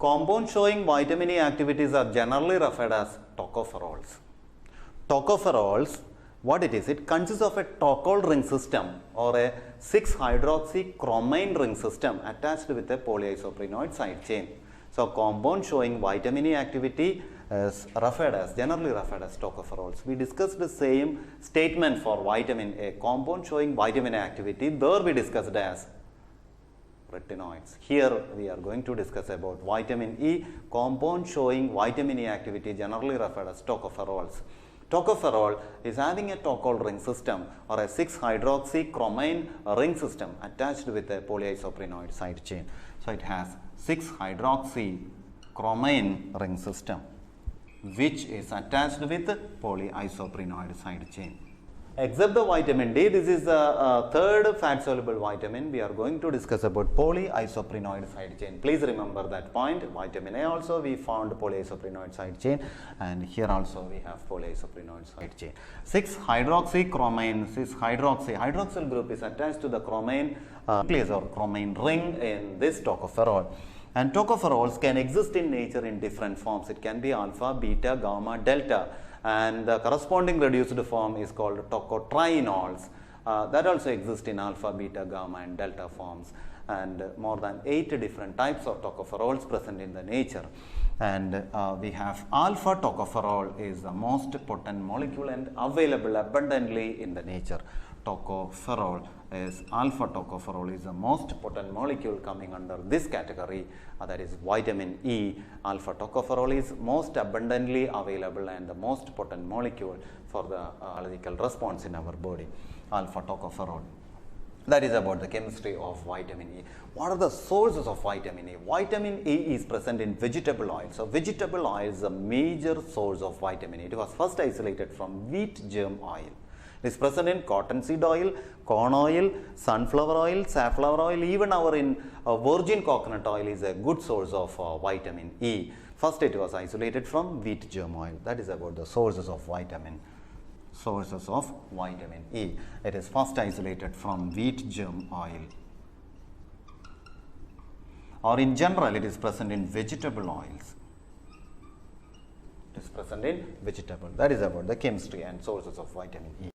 Compounds showing vitamin E activities are generally referred as tocopherols. Tocopherols, what it is? It consists of a tocool ring system or a 6-hydroxychromine ring system attached with a polyisoprenoid side chain. So, compound showing vitamin E activity is generally referred as tocopherols. We discussed the same statement for vitamin A, compound showing vitamin A activity. There we discussed as retinoids. Here we are going to discuss about vitamin E, compound showing vitamin E activity generally referred as tocopherols. Tocopherol is having a tocool ring system or a 6-hydroxychromine ring system attached with a polyisoprenoid side chain. So, it has 6-hydroxychromine ring system which is attached with polyisoprenoid side chain. Except the vitamin D, this is the third fat soluble vitamin. We are going to discuss about polyisoprenoid side chain. Please remember that point. Vitamin A also we found polyisoprenoid side chain, and here also we have polyisoprenoid side chain. 6-hydroxychromine, hydroxyl group is attached to the chromine nucleus or chromine ring in this tocopherol. And tocopherols can exist in nature in different forms. It can be alpha, beta, gamma, delta, and the corresponding reduced form is called tocotrienols. That also exist in alpha, beta, gamma and delta forms, and more than 8 different types of tocopherols present in the nature. And we have alpha tocopherol is the most potent molecule and available abundantly in the nature. Tocopherol is alpha tocopherol is the most potent molecule coming under this category, that is vitamin E. Alpha tocopherol is most abundantly available and the most potent molecule for the biological response in our body. Alpha tocopherol. That is about the chemistry of vitamin E. What are the sources of vitamin E? Vitamin E is present in vegetable oil. So, vegetable oil is a major source of vitamin E. It was first isolated from wheat germ oil. It is present in cottonseed oil, corn oil, sunflower oil, safflower oil, even our virgin coconut oil is a good source of vitamin E. First it was isolated from wheat germ oil. That is about the sources of vitamin E. It is first isolated from wheat germ oil, or in general it is present in vegetable oils. It is present in vegetable. That is about the chemistry and sources of vitamin E.